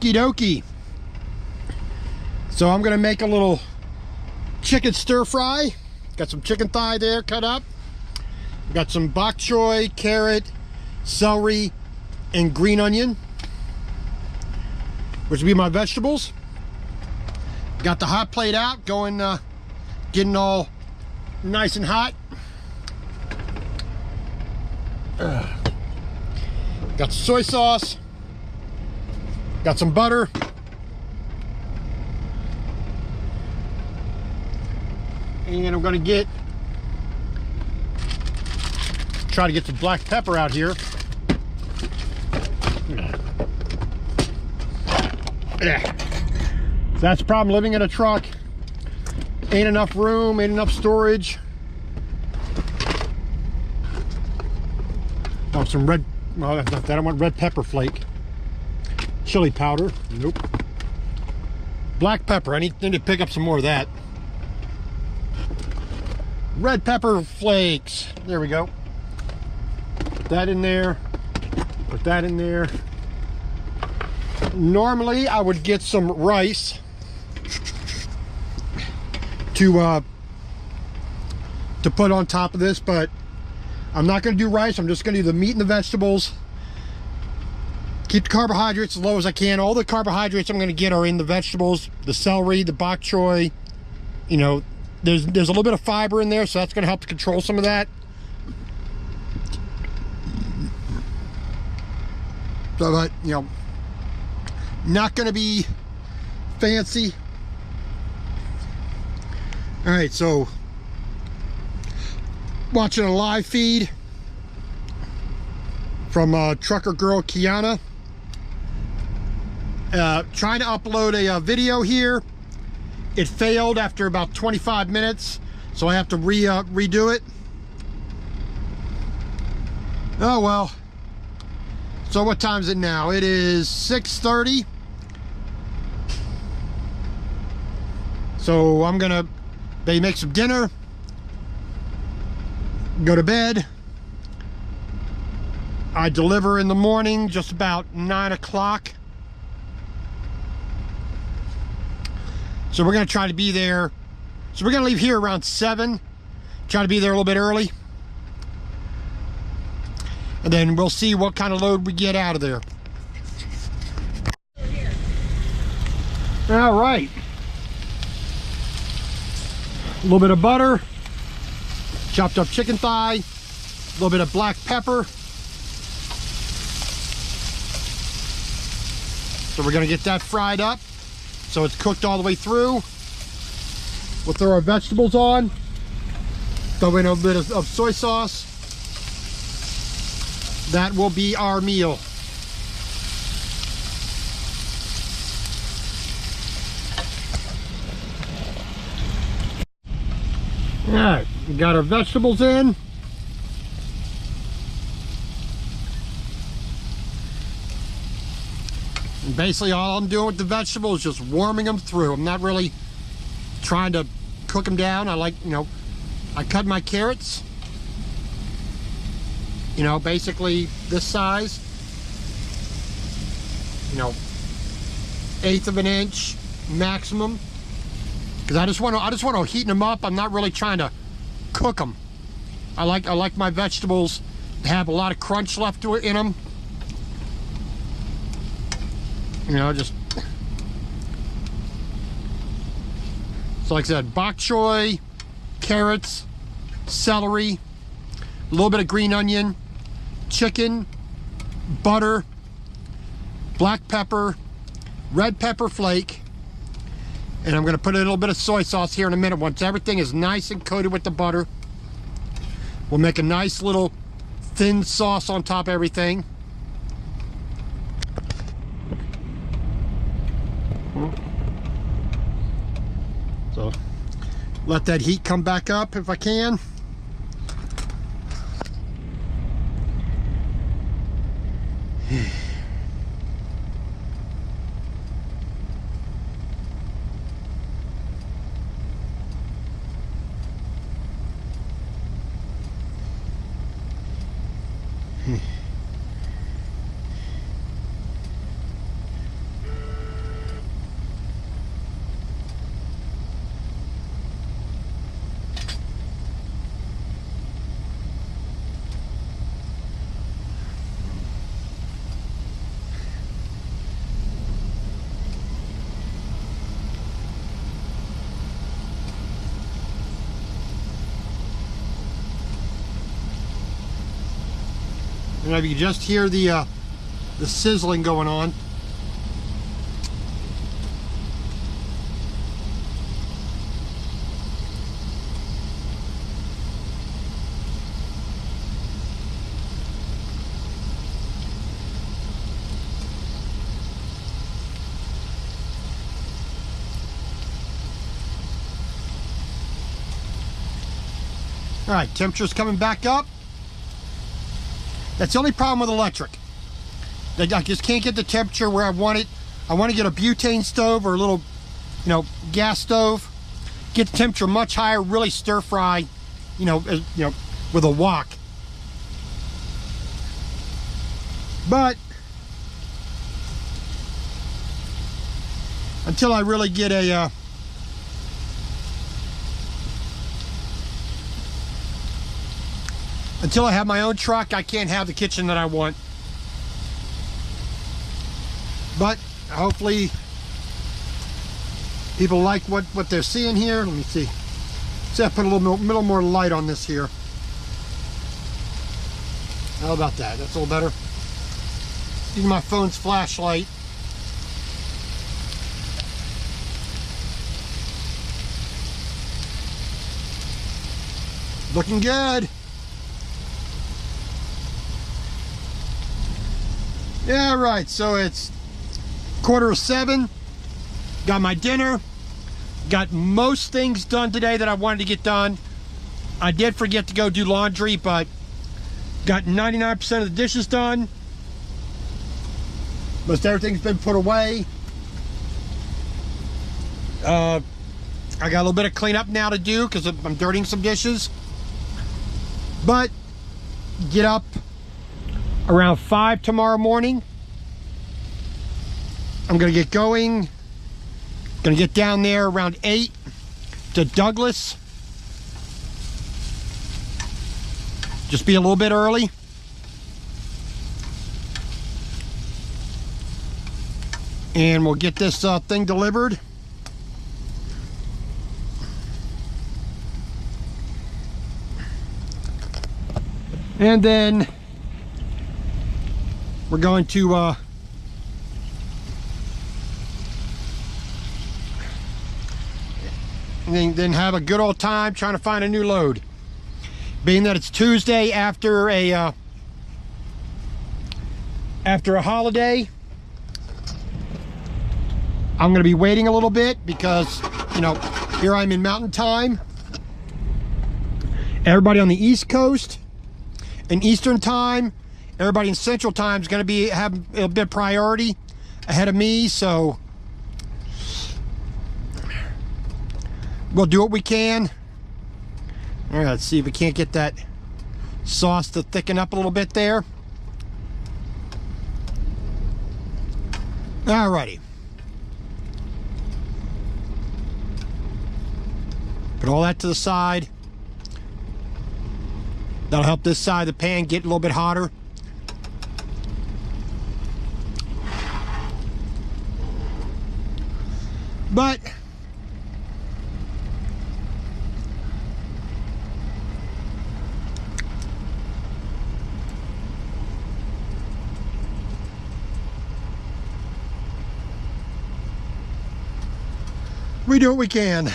Okie dokie. So I'm gonna make a little chicken stir fry. Got some chicken thigh there cut up. Got some bok choy, carrot, celery, and green onion, which will be my vegetables. Got the hot plate out, going, getting all nice and hot. Got soy sauce. Got some butter. And I'm gonna try to get some black pepper out here. Yeah. So that's the problem living in a truck. Ain't enough room, ain't enough storage. Oh, some red, well, that's not that. I want red pepper flake. Chili powder, nope. Black pepper, I need to pick up some more of that. Red pepper flakes, there we go. Put that in there, put that in there. Normally I would get some rice to put on top of this, but I'm not going to do rice. I'm just going to do the meat and the vegetables. Keep the carbohydrates as low as I can. All the carbohydrates I'm going to get are in the vegetables, the celery, the bok choy. You know, there's a little bit of fiber in there, so that's going to help to control some of that. So, but, you know, not going to be fancy. All right, so watching a live feed from trucker girl Kiana. Trying to upload a video here. It failed after about 25 minutes, so I have to redo it. Oh well. So what time is it now? It is 6:30. So I'm gonna maybe make some dinner, go to bed. I deliver in the morning just about 9 o'clock. So we're gonna try to be there. So we're gonna leave here around 7. Try to be there a little bit early. And then we'll see what kind of load we get out of there. All right. A little bit of butter, chopped up chicken thigh, a little bit of black pepper. So we're gonna get that fried up so it's cooked all the way through. We'll throw our vegetables on, throw in a bit of soy sauce. That will be our meal. All right, we got our vegetables in. And basically all I'm doing with the vegetables is just warming them through. I'm not really trying to cook them down. I like, you know, I cut my carrots, you know, basically this size, you know, 1/8 of an inch maximum. Because I just want to heat them up. I'm not really trying to cook them. I like my vegetables to have a lot of crunch left to it in them. You know, just so like I said, bok choy, carrots, celery, a little bit of green onion, chicken, butter, black pepper, red pepper flake. And I'm going to put a little bit of soy sauce here in a minute. Once everything is nice and coated with the butter, we'll make a nice little thin sauce on top of everything. So let that heat come back up if I can. know if you can just hear the sizzling going on. All right, temperature's coming back up. That's the only problem with electric. I just can't get the temperature where I want it. I want to get a butane stove or a little, gas stove. Get the temperature much higher, really stir fry, with a wok. But until I really get until I have my own truck, I can't have the kitchen that I want. But hopefully people like what they're seeing here. Let me see. See, I put a little more light on this here. How about that? That's a little better. Using my phone's flashlight. Looking good. Yeah, right, so it's 6:45. Got my dinner. Got most things done today that I wanted to get done. I did forget to go do laundry, but got 99% of the dishes done. Most everything's been put away. I got a little bit of cleanup now to do because I'm dirtying some dishes. But get up around 5 tomorrow morning. I'm gonna get going. Gonna get down there around 8 to Douglas. Just be a little bit early. And we'll get this thing delivered. And then we're going to then have a good old time trying to find a new load. Being that it's Tuesday after a holiday, I'm going to be waiting a little bit because, here I'm in Mountain Time. Everybody on the East Coast in Eastern Time, everybody in Central Time is going to have a bit of priority ahead of me, so we'll do what we can. All right, let's see if we can't get that sauce to thicken up a little bit there. All righty. Put all that to the side. That'll help this side of the pan get a little bit hotter. But we do what we can.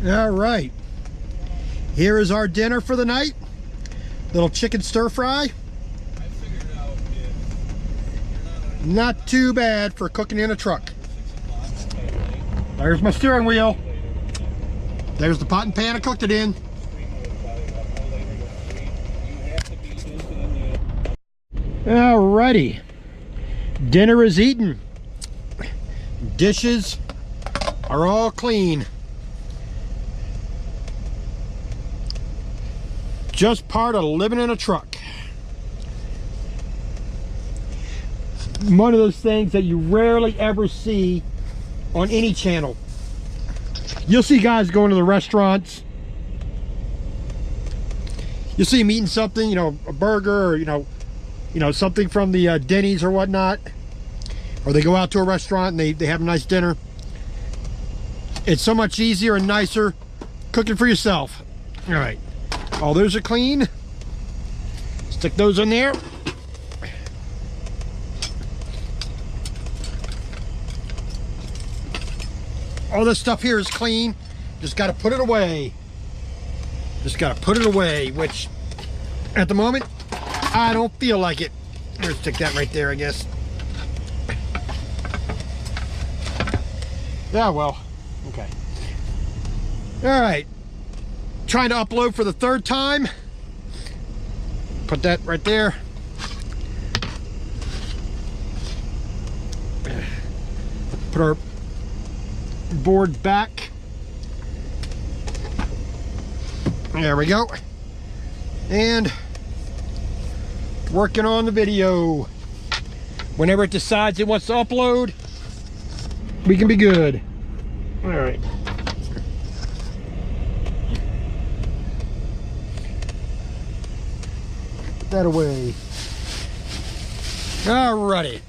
All right, here is our dinner for the night. Little chicken stir fry. I figured out if not too bad for cooking in a truck. There's my steering wheel. There's the pot and pan I cooked it in. Alrighty, dinner is eaten. Dishes are all clean. Just part of living in a truck. One of those things that you rarely ever see on any channel. You'll see guys going to the restaurants. You'll see them eating something, a burger, or something from the Denny's or whatnot. Or they go out to a restaurant and they have a nice dinner. It's so much easier and nicer cooking for yourself. All right. All those are clean. Stick those in there. All this stuff here is clean. Just got to put it away. Just got to put it away, which at the moment, I don't feel like it. Let's stick that right there, I guess. Yeah, well, okay. All right. Trying to upload for the third time. Put that right there. Put our board back. There we go. And working on the video. Whenever it decides it wants to upload, we can be good. All right. Put that away. All righty.